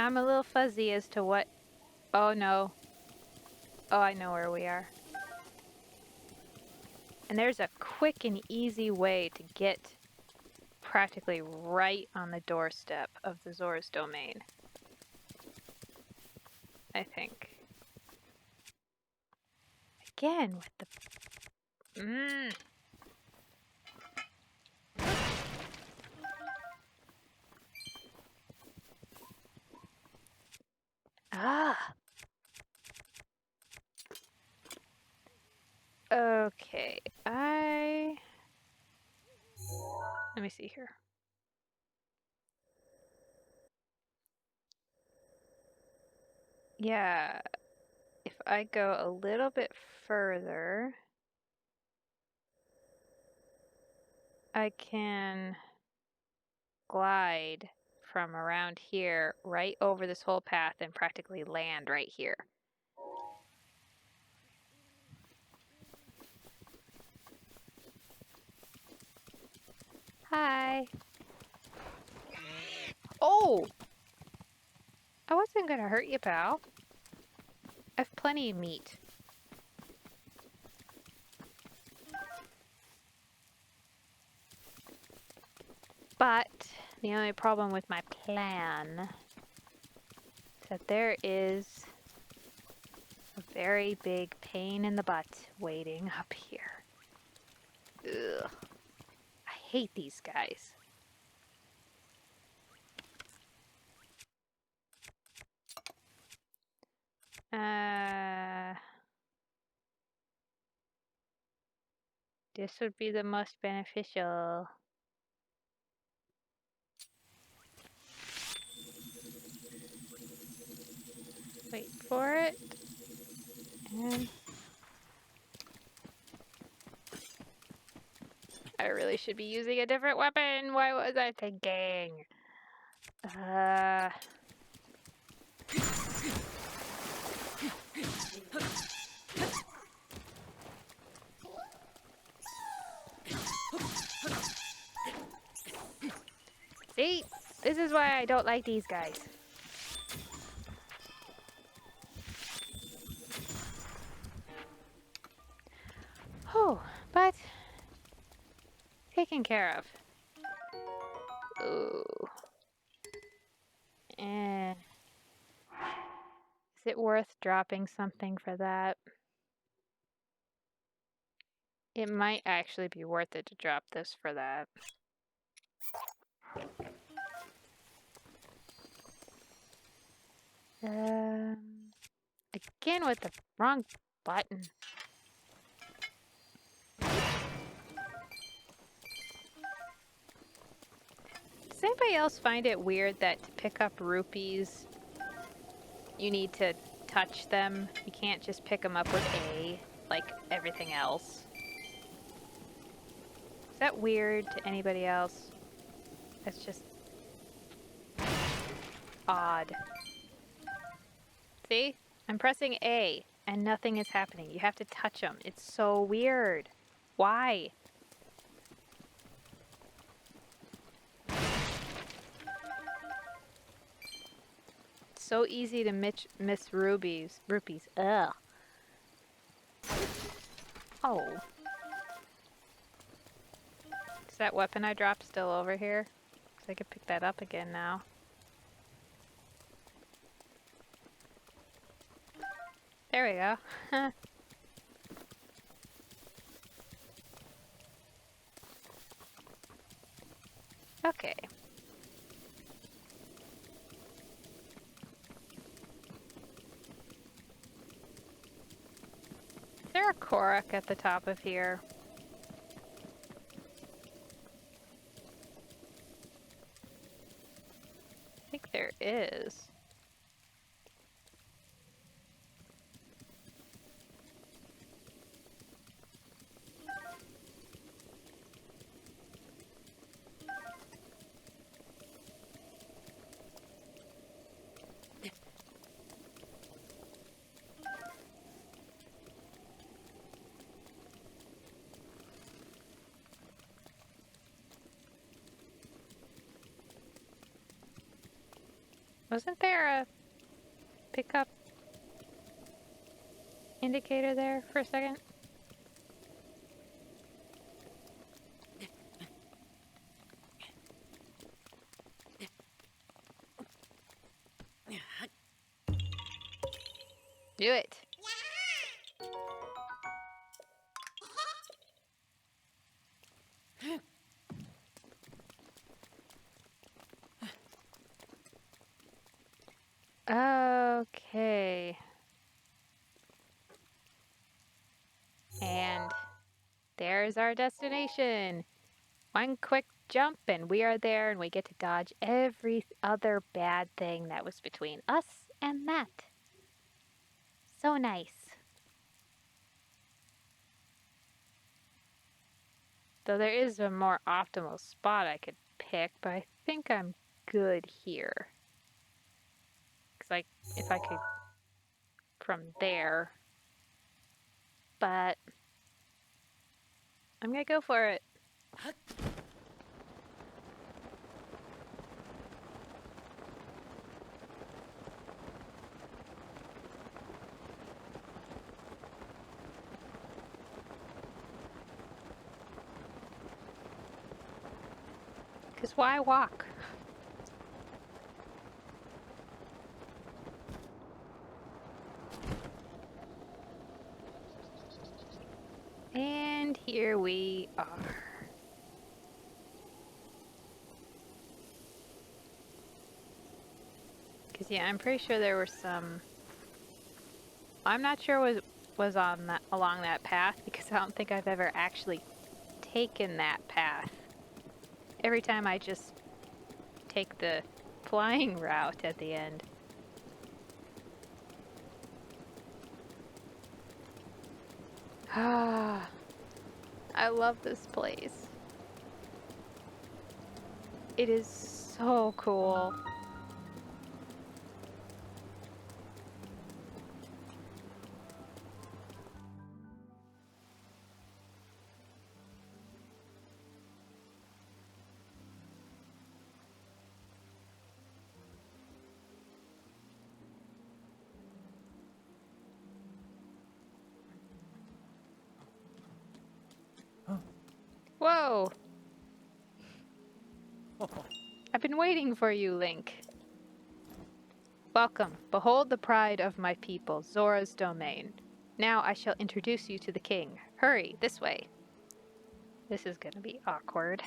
Yeah, I'm a little fuzzy as to what... Oh, no. Oh, I know where we are. And there's a quick and easy way to get practically right on the doorstep of the Zora's domain. I think. Again, with the... Ah! Okay, let me see here. Yeah, if I go a little bit further, I can glide from around here right over this whole path and practically land right here. Hi. Oh! I wasn't gonna hurt you, pal. I've plenty of meat. But the only problem with my plan is that there is a very big pain in the butt waiting up here. Ugh. I hate these guys. This would be the most beneficial. Wait for it. And I really should be using a different weapon. Why was I thinking? See? This is why I don't like these guys. Oh, but taken care of. Ooh. Is it worth dropping something for that? It might actually be worth it to drop this for that. Again with the wrong button. Does anybody else find it weird that to pick up rupees, you need to touch them? You can't just pick them up with A, like everything else. Is that weird to anybody else? That's just odd. See? I'm pressing A and nothing is happening. You have to touch them. It's so weird. Why? It's so easy to miss rupees. Ugh. Oh. Is that weapon I dropped still over here? 'Cause I could pick that up again now. There we go. Okay. Is there a Korok at the top of here? I think there is. Wasn't there a pickup indicator there for a second? Do it. Okay. And there's our destination. One quick jump and we are there, and we get to dodge every other bad thing that was between us and that. So nice. Though there is a more optimal spot I could pick, but I think I'm good here. Because if I could from there. But I'm gonna go for it. Because why walk? And here we are. Because yeah, I'm pretty sure there were some. I'm not sure was on that along that path, because I don't think I've ever actually taken that path. Every time I just take the flying route at the end. Ah, I love this place. It is so cool. Whoa! I've been waiting for you, Link. Welcome. Behold the pride of my people, Zora's domain. Now I shall introduce you to the king. Hurry, this way. This is gonna be awkward.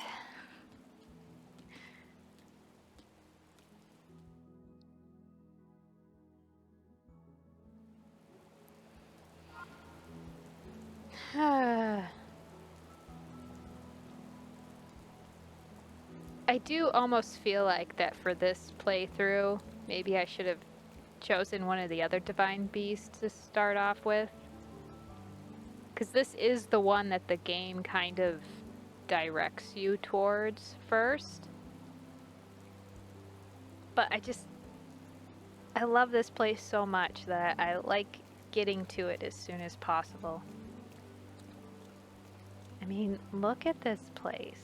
I do almost feel like that for this playthrough, maybe I should have chosen one of the other divine beasts to start off with. Because this is the one that the game kind of directs you towards first. But I love this place so much that I like getting to it as soon as possible. I mean, look at this place.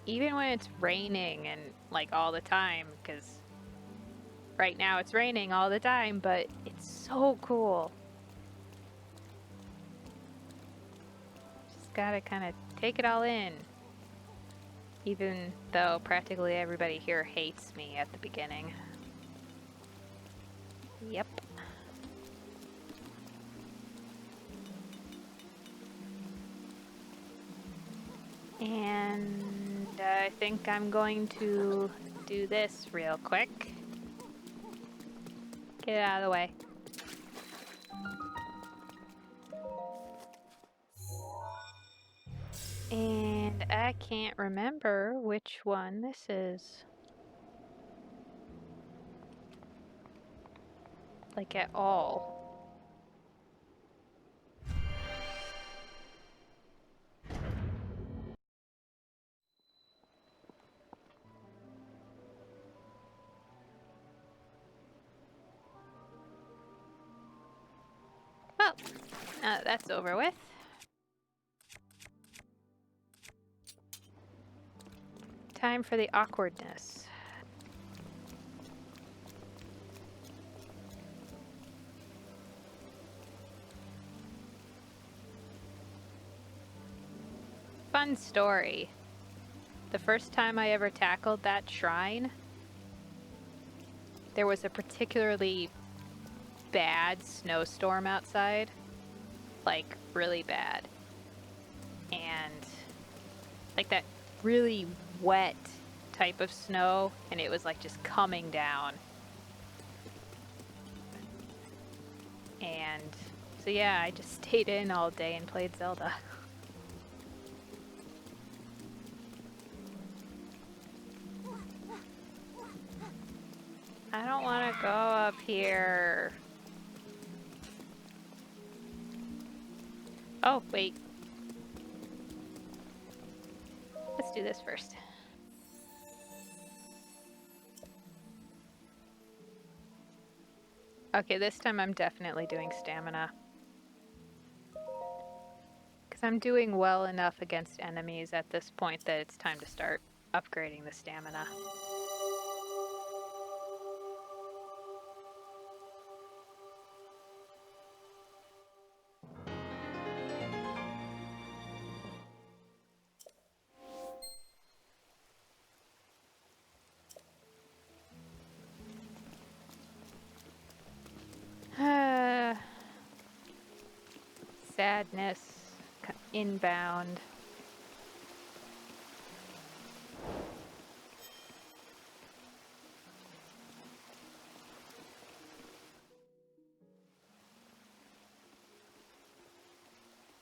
Even when it's raining and like all the time, because right now it's raining all the time, but it's so cool. Just gotta kind of take it all in. Even though practically everybody here hates me at the beginning. Yep. And I think I'm going to do this real quick. Get it out of the way. And I can't remember which one this is. Like at all. Well, now that that's over with. Time for the awkwardness. Fun story. The first time I ever tackled that shrine, there was a particularly bad snowstorm outside. Like, really bad. And, like, that really wet type of snow, and it was, like, just coming down. And so, yeah, I just stayed in all day and played Zelda. I don't want to go up here. Oh, wait. Let's do this first. Okay, this time I'm definitely doing stamina. Because I'm doing well enough against enemies at this point that it's time to start upgrading the stamina. Sadness. Inbound.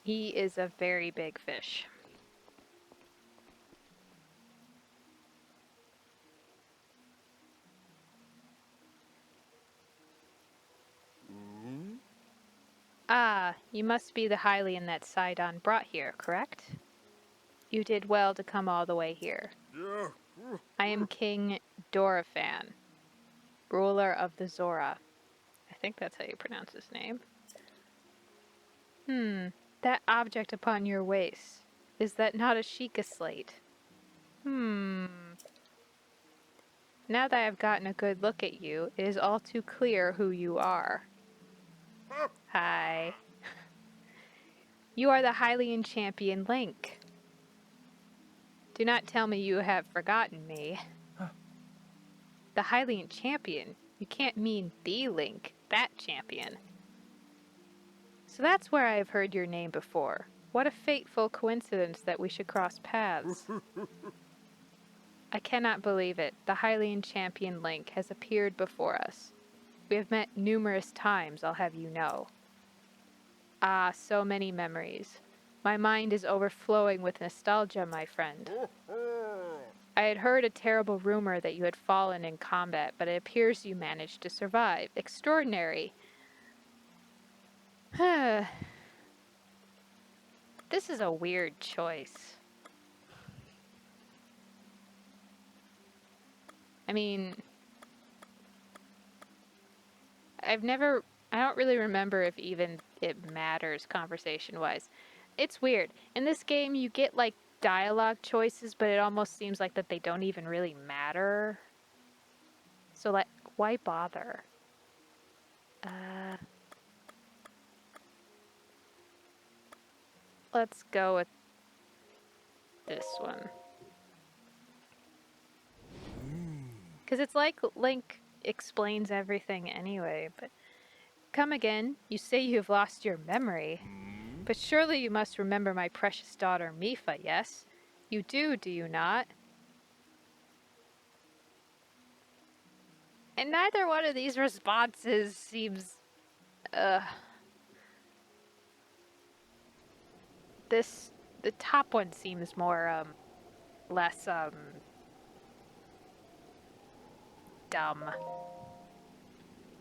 He is a very big fish. Ah, you must be the Hylian that Sidon brought here, correct? You did well to come all the way here. I am King Dorephan, ruler of the Zora. I think that's how you pronounce his name. That object upon your waist, is that not a Sheikah slate? Now that I've gotten a good look at you, it is all too clear who you are. Hi. You are the Hylian champion Link. Do not tell me you have forgotten me. The Hylian champion? You can't mean the Link, that champion. So that's where I have heard your name before. What a fateful coincidence that we should cross paths. I cannot believe it. The Hylian champion Link has appeared before us. We have met numerous times, I'll have you know. Ah, so many memories. My mind is overflowing with nostalgia, my friend. I had heard a terrible rumor that you had fallen in combat, but it appears you managed to survive. Extraordinary. This is a weird choice. I mean, I don't really remember if even it matters conversation-wise. It's weird. In this game, you get, like, dialogue choices, but it almost seems like that they don't even really matter. So, like, why bother? Let's go with this one. Because it's like Link explains everything anyway, but... Come again. You say you have lost your memory. But surely you must remember my precious daughter Mipha, yes? You do you not? And neither one of these responses seems... The top one seems more, less, dumb.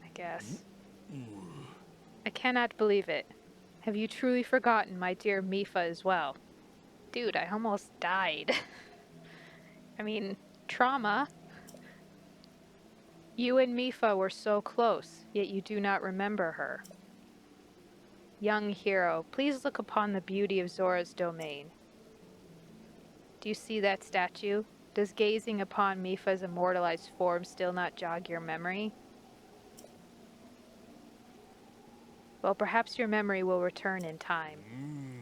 I guess. I cannot believe it. Have you truly forgotten my dear Mipha as well? Dude, I almost died. I mean, trauma. You and Mipha were so close, yet you do not remember her. Young hero, please look upon the beauty of Zora's domain. Do you see that statue? Does gazing upon Mipha's immortalized form still not jog your memory? Well, perhaps your memory will return in time.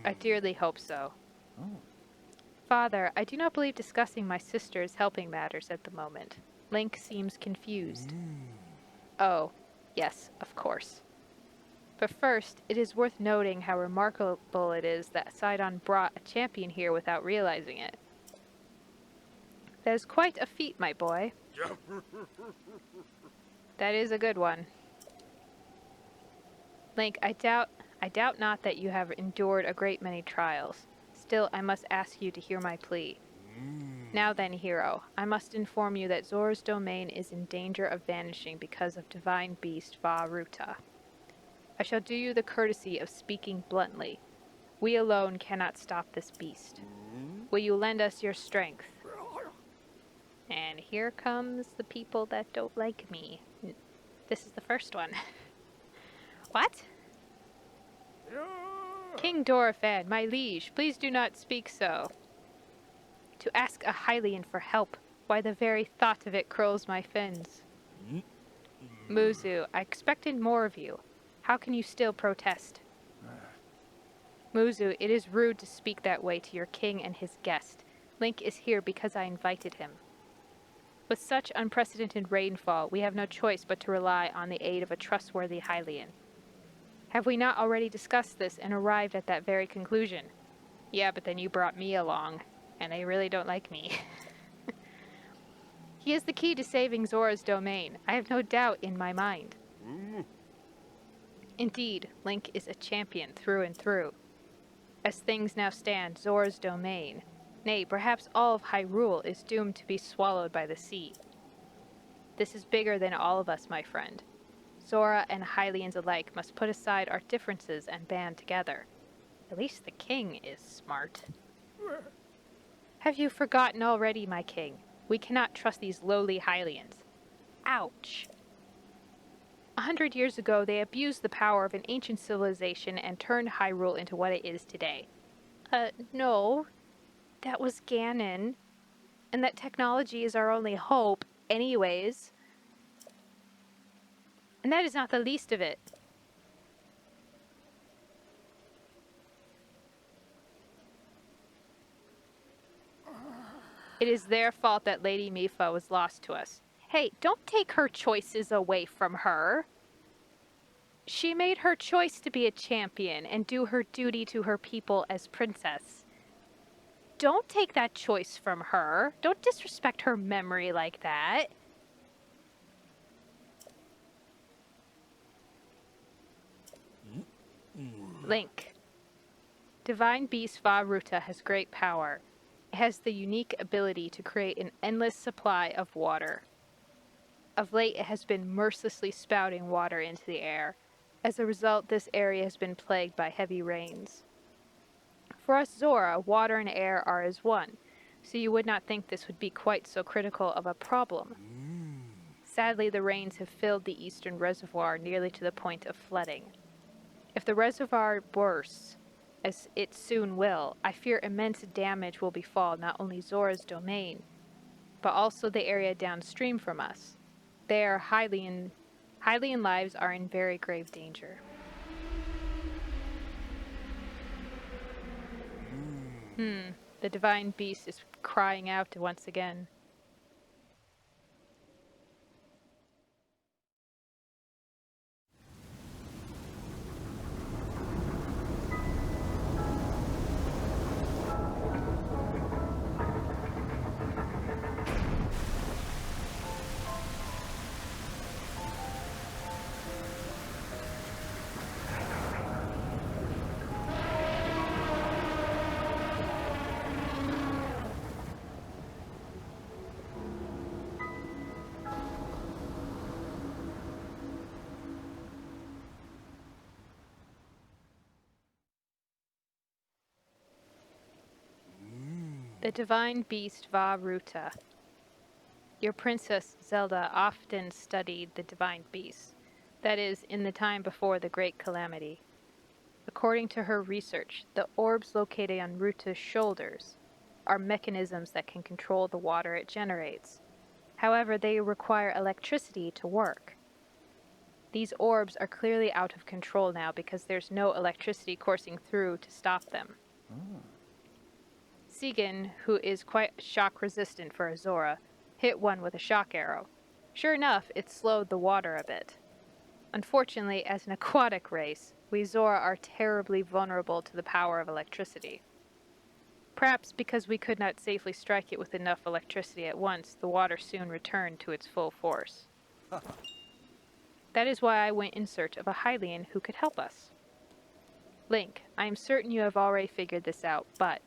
I dearly hope so. Oh. Father, I do not believe discussing my sister's helping matters at the moment. Link seems confused. Oh, yes, of course. But first, it is worth noting how remarkable it is that Sidon brought a champion here without realizing it. That is quite a feat, my boy. That is a good one. Link, I doubt not that you have endured a great many trials. Still, I must ask you to hear my plea. Now then, hero, I must inform you that Zora's domain is in danger of vanishing because of divine beast Vah Ruta. I shall do you the courtesy of speaking bluntly. We alone cannot stop this beast. Will you lend us your strength? And here comes the people that don't like me. This is the first one. What? King Dorephan, my liege, please do not speak so. To ask a Hylian for help, why the very thought of it curls my fins. Muzu, I expected more of you. How can you still protest? Muzu, it is rude to speak that way to your king and his guest. Link is here because I invited him. With such unprecedented rainfall, we have no choice but to rely on the aid of a trustworthy Hylian. Have we not already discussed this and arrived at that very conclusion? Yeah, but then you brought me along, and they really don't like me. He is the key to saving Zora's domain. I have no doubt in my mind. Indeed, Link is a champion through and through. As things now stand, Zora's domain, nay, perhaps all of Hyrule, is doomed to be swallowed by the sea. This is bigger than all of us, my friend. Zora and Hylians alike must put aside our differences and band together. At least the king is smart. Have you forgotten already, my king? We cannot trust these lowly Hylians. Ouch. 100 years ago, they abused the power of an ancient civilization and turned Hyrule into what it is today. No. That was Ganon. And that technology is our only hope, anyways. And that is not the least of it. It is their fault that Lady Mipha was lost to us. Hey, don't take her choices away from her. She made her choice to be a champion and do her duty to her people as princess. Don't take that choice from her. Don't disrespect her memory like that. Link. Divine Beast Vah Ruta has great power. It has the unique ability to create an endless supply of water. Of late, it has been mercilessly spouting water into the air. As a result, this area has been plagued by heavy rains. For us Zora, water and air are as one, so you would not think this would be quite so critical of a problem. Sadly, the rains have filled the eastern reservoir nearly to the point of flooding. If the reservoir bursts, as it soon will, I fear immense damage will befall not only Zora's domain, but also the area downstream from us. There, Hylian lives are in very grave danger. The divine beast is crying out once again. The divine beast Vah Ruta. Your princess Zelda often studied the divine beasts, that is, in the time before the Great Calamity. According to her research, the orbs located on Ruta's shoulders are mechanisms that can control the water it generates. However, they require electricity to work. These orbs are clearly out of control now because there's no electricity coursing through to stop them. Segan, who is quite shock resistant for a Zora, hit one with a shock arrow. Sure enough, it slowed the water a bit. Unfortunately, as an aquatic race, we Zora are terribly vulnerable to the power of electricity. Perhaps because we could not safely strike it with enough electricity at once, the water soon returned to its full force. That is why I went in search of a Hylian who could help us. Link, I am certain you have already figured this out, but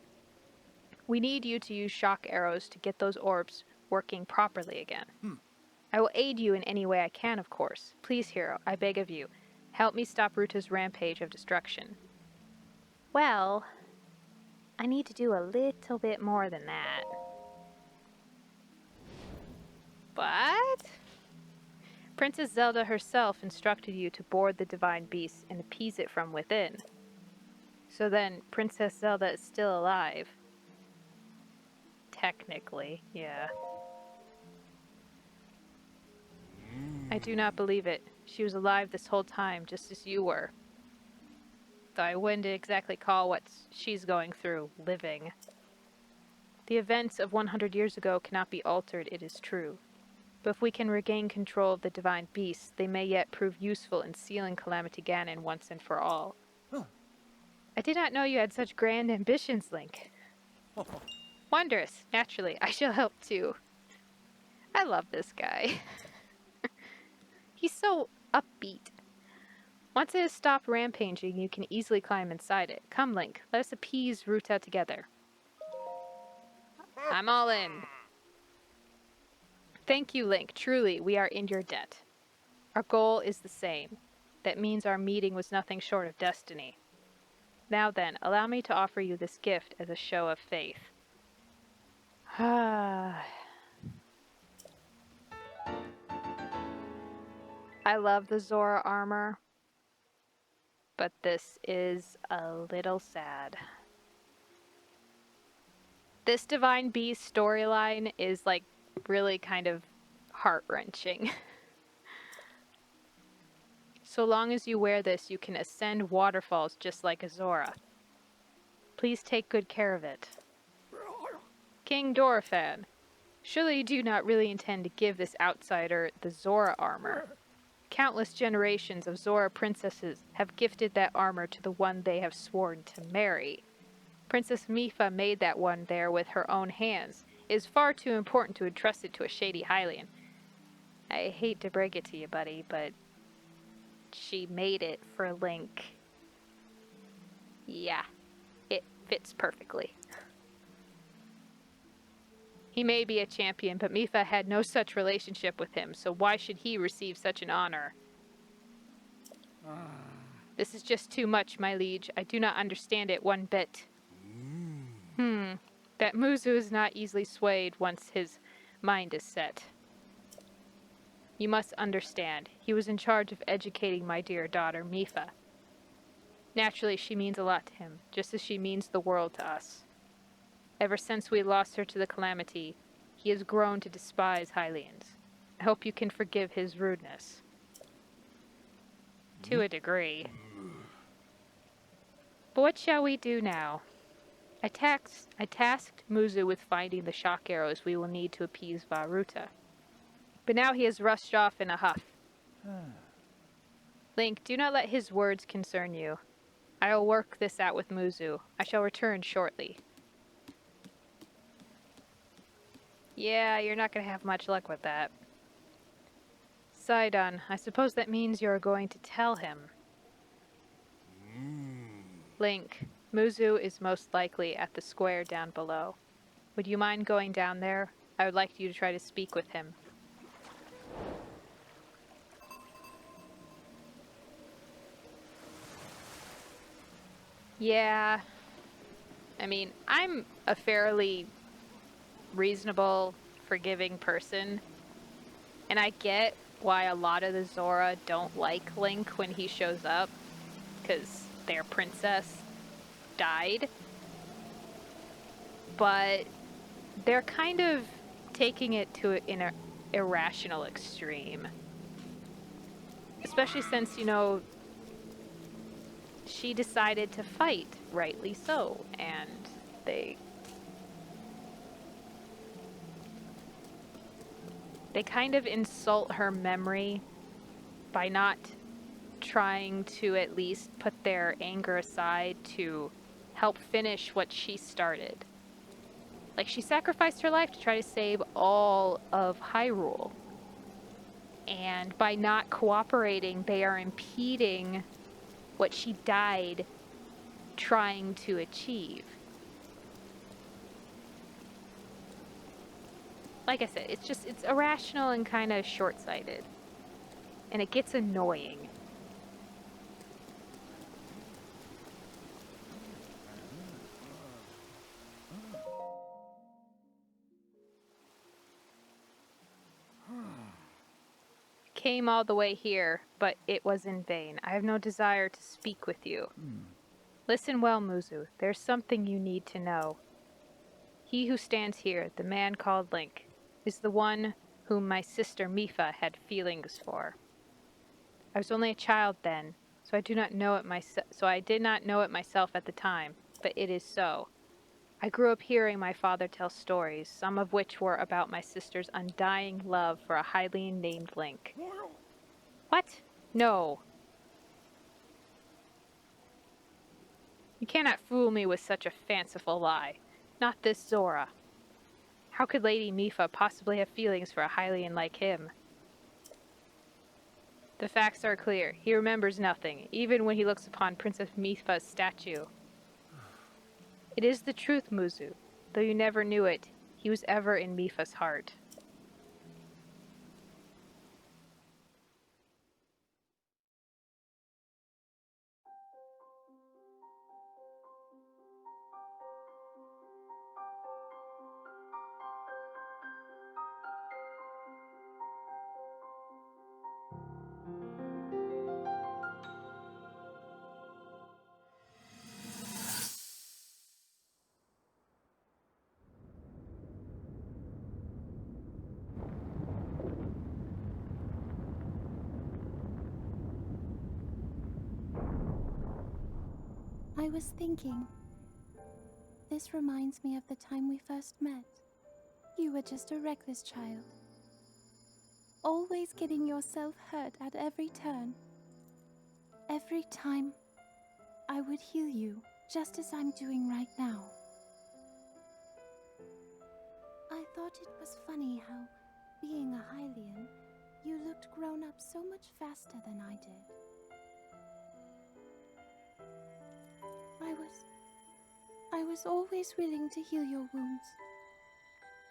we need you to use shock arrows to get those orbs working properly again. I will aid you in any way I can, of course. Please, hero, I beg of you, help me stop Ruta's rampage of destruction. Well, I need to do a little bit more than that. But Princess Zelda herself instructed you to board the divine beast and appease it from within. So then, Princess Zelda is still alive. Technically, yeah. I do not believe it. She was alive this whole time, just as you were. Though I wouldn't exactly call what she's going through living. The events of 100 years ago cannot be altered, it is true. But if we can regain control of the divine beasts, they may yet prove useful in sealing Calamity Ganon once and for all. I did not know you had such grand ambitions, Link. Wondrous. Naturally, I shall help too. I love this guy. He's so upbeat. Once it has stopped rampaging, you can easily climb inside it. Come, Link, let us appease Ruta together. I'm all in. Thank you, Link. Truly, we are in your debt. Our goal is the same. That means our meeting was nothing short of destiny. Now then, allow me to offer you this gift as a show of faith. I love the Zora armor, but this is a little sad. This Divine Beast storyline is like really kind of heart-wrenching. So long as you wear this, you can ascend waterfalls just like a Zora. Please take good care of it. King Dorephan, surely you do not really intend to give this outsider the Zora armor. Countless generations of Zora princesses have gifted that armor to the one they have sworn to marry. Princess Mipha made that one there with her own hands. It is far too important to entrust it to a shady Hylian. I hate to break it to you, buddy, but she made it for Link. Yeah, it fits perfectly. He may be a champion, but Mipha had no such relationship with him, so why should he receive such an honor? This is just too much, my liege. I do not understand it one bit. That Muzu is not easily swayed once his mind is set. You must understand, he was in charge of educating my dear daughter, Mipha. Naturally, she means a lot to him, just as she means the world to us. Ever since we lost her to the Calamity, he has grown to despise Hylians. I hope you can forgive his rudeness. To a degree. But what shall we do now? I tasked Muzu with finding the shock arrows we will need to appease Vah Ruta. But now he has rushed off in a huff. Link, do not let his words concern you. I will work this out with Muzu. I shall return shortly. Yeah, you're not going to have much luck with that. Sidon, I suppose that means you're going to tell him. Link, Muzu is most likely at the square down below. Would you mind going down there? I would like you to try to speak with him. Yeah. I mean, I'm a fairly reasonable, forgiving person. And I get why a lot of the Zora don't like Link when he shows up. Because their princess died. but they're kind of taking it to an irrational extreme. Especially since, she decided to fight, rightly so, and they kind of insult her memory by not trying to at least put their anger aside to help finish what she started. Like, she sacrificed her life to try to save all of Hyrule. And by not cooperating, they are impeding what she died trying to achieve. Like I said, it's irrational and kind of short-sighted. And it gets annoying. Came all the way here, but it was in vain. I have no desire to speak with you. Listen well, Muzu. There's something you need to know. He who stands here, the man called Link, is the one whom my sister Mipha had feelings for. I was only a child then, so I did not know it myself at the time, but it is so. I grew up hearing my father tell stories, some of which were about my sister's undying love for a Hylian named Link. What? No. You cannot fool me with such a fanciful lie. Not this Zora. How could Lady Mipha possibly have feelings for a Hylian like him? The facts are clear. He remembers nothing, even when he looks upon Princess Mipha's statue. It is the truth, Muzu. Though you never knew it, he was ever in Mipha's heart. I was thinking. This reminds me of the time we first met. You were just a reckless child. Always getting yourself hurt at every turn. Every time, I would heal you, just as I'm doing right now. I thought it was funny how, being a Hylian, you looked grown up so much faster than I did. I was always willing to heal your wounds,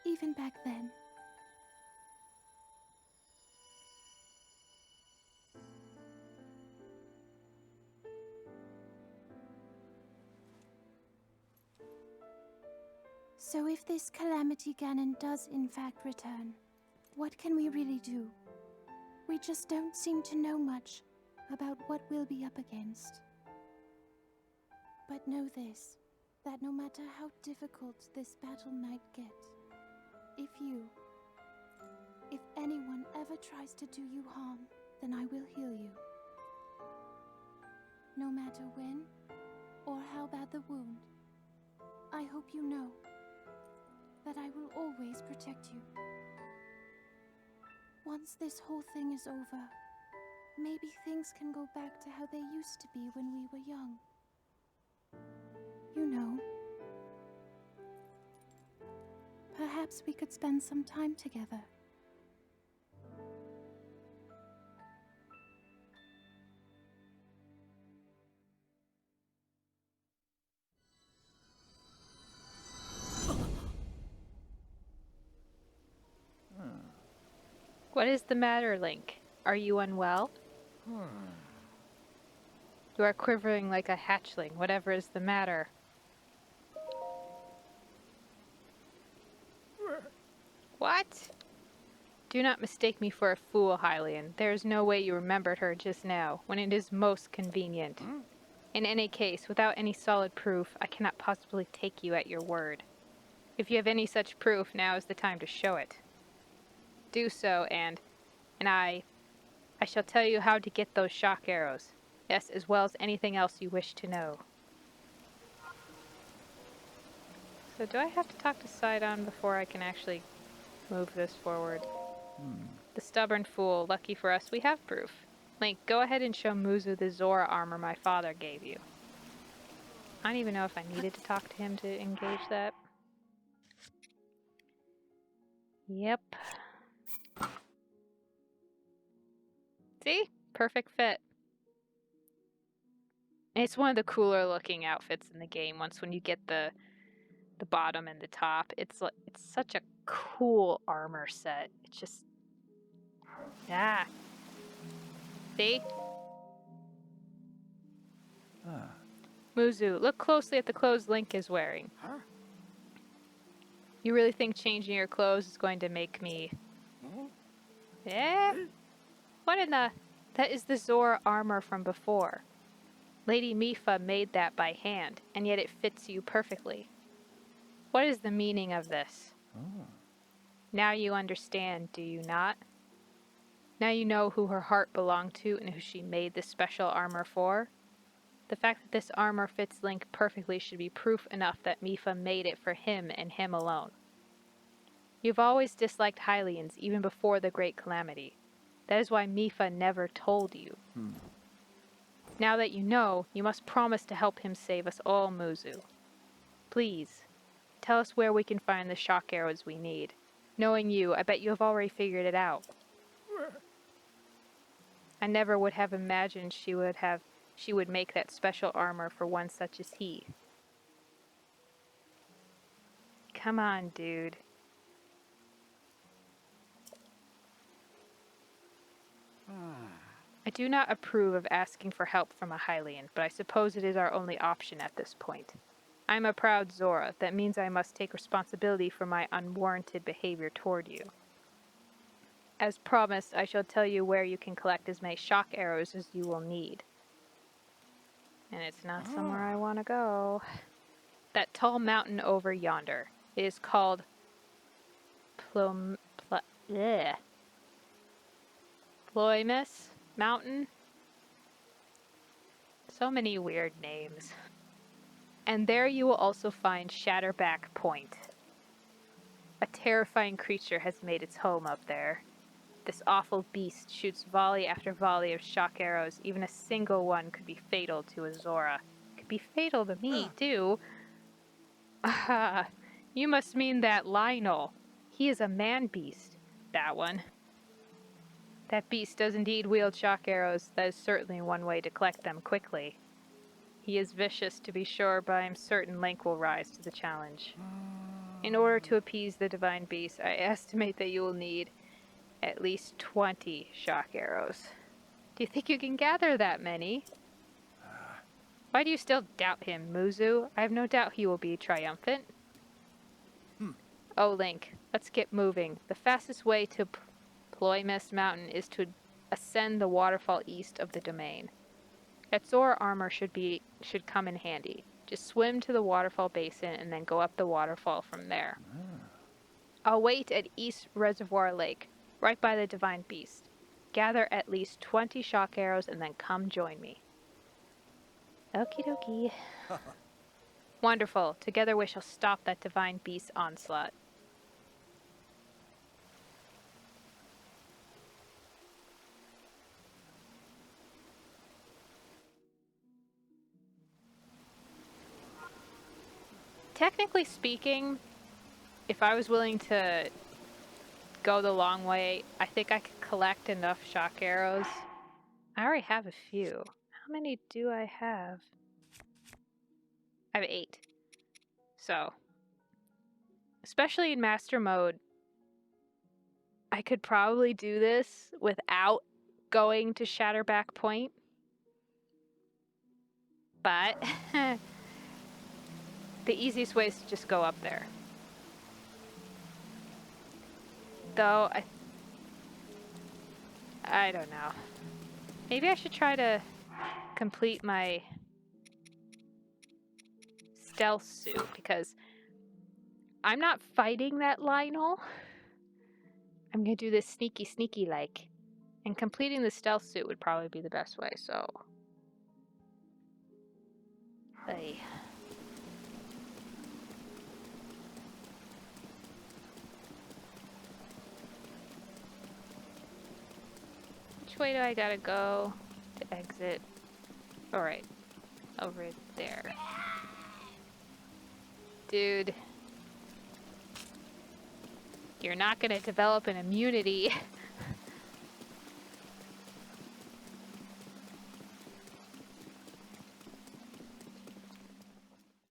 even back then. So if this Calamity Ganon does in fact return, what can we really do? We just don't seem to know much about what we'll be up against. But know this, that no matter how difficult this battle might get, if anyone ever tries to do you harm, then I will heal you. No matter when or how bad the wound, I hope you know that I will always protect you. Once this whole thing is over, maybe things can go back to how they used to be when we were young. You know, perhaps we could spend some time together. What is the matter, Link? Are you unwell? You are quivering like a hatchling. Whatever is the matter? What? Do not mistake me for a fool, Hylian. There is no way you remembered her just now, when it is most convenient. In any case, without any solid proof, I cannot possibly take you at your word. If you have any such proof, now is the time to show it. Do so, and I shall tell you how to get those shock arrows. Yes, as well as anything else you wish to know. So do I have to talk to Sidon before I can actually move this forward? The stubborn fool. Lucky for us, we have proof. Link, go ahead and show Muzu the Zora armor my father gave you. I don't even know if I needed to talk to him to engage that. Yep. See? Perfect fit. It's one of the cooler looking outfits in the game once when you get the bottom and the top. It's such a cool armor set. It's just See? Muzu, look closely at the clothes Link is wearing. Huh? You really think changing your clothes is going to make me... Yeah? What in the... That is the Zora armor from before. Lady Mipha made that by hand, and yet it fits you perfectly. What is the meaning of this? Now you understand, do you not? Now you know who her heart belonged to and who she made this special armor for? The fact that this armor fits Link perfectly should be proof enough that Mipha made it for him and him alone. You've always disliked Hylians even before the Great Calamity. That is why Mipha never told you. Now that you know, you must promise to help him save us all, Muzu. Please, tell us where we can find the shock arrows we need. Knowing you, I bet you have already figured it out. I never would have imagined she would make that special armor for one such as he. Come on, dude. I do not approve of asking for help from a Hylian, but I suppose it is our only option at this point. I am a proud Zora. That means I must take responsibility for my unwarranted behavior toward you. As promised, I shall tell you where you can collect as many shock arrows as you will need. And it's not somewhere I want to go. That tall mountain over yonder. It is called Ploymus Mountain? So many weird names. And there you will also find Shatterback Point. A terrifying creature has made its home up there. This awful beast shoots volley after volley of shock arrows. Even a single one could be fatal to a Zora. Could be fatal to me, too. Ah, you must mean that Lionel. He is a man-beast. That one. That beast does indeed wield shock arrows. That is certainly one way to collect them quickly. He is vicious, to be sure, but I am certain Link will rise to the challenge. In order to appease the divine beast, I estimate that you will need at least 20 shock arrows. Do you think you can gather that many? Why do you still doubt him, Muzu? I have no doubt he will be triumphant. Oh, Link, let's get moving. The fastest way to Ploymus Mountain is to ascend the waterfall east of the domain. That Zora armor should come in handy. Just swim to the waterfall basin and then go up the waterfall from there. I'll wait at East Reservoir Lake, right by the divine beast. Gather at least 20 shock arrows and then come join me. Okie dokie. Wonderful. Together we shall stop that divine beast's onslaught. Technically speaking, if I was willing to go the long way, I think I could collect enough shock arrows. I already have a few. How many do I have? I have 8. So, especially in master mode, I could probably do this without going to Shatterback Point. But the easiest way is to just go up there. Though, I don't know. Maybe I should try to complete my stealth suit, because I'm not fighting that Lionel. I'm gonna do this sneaky like. And completing the stealth suit would probably be the best way, so. Hey. Which way do I gotta go to exit? Alright. Over there. Dude. You're not gonna develop an immunity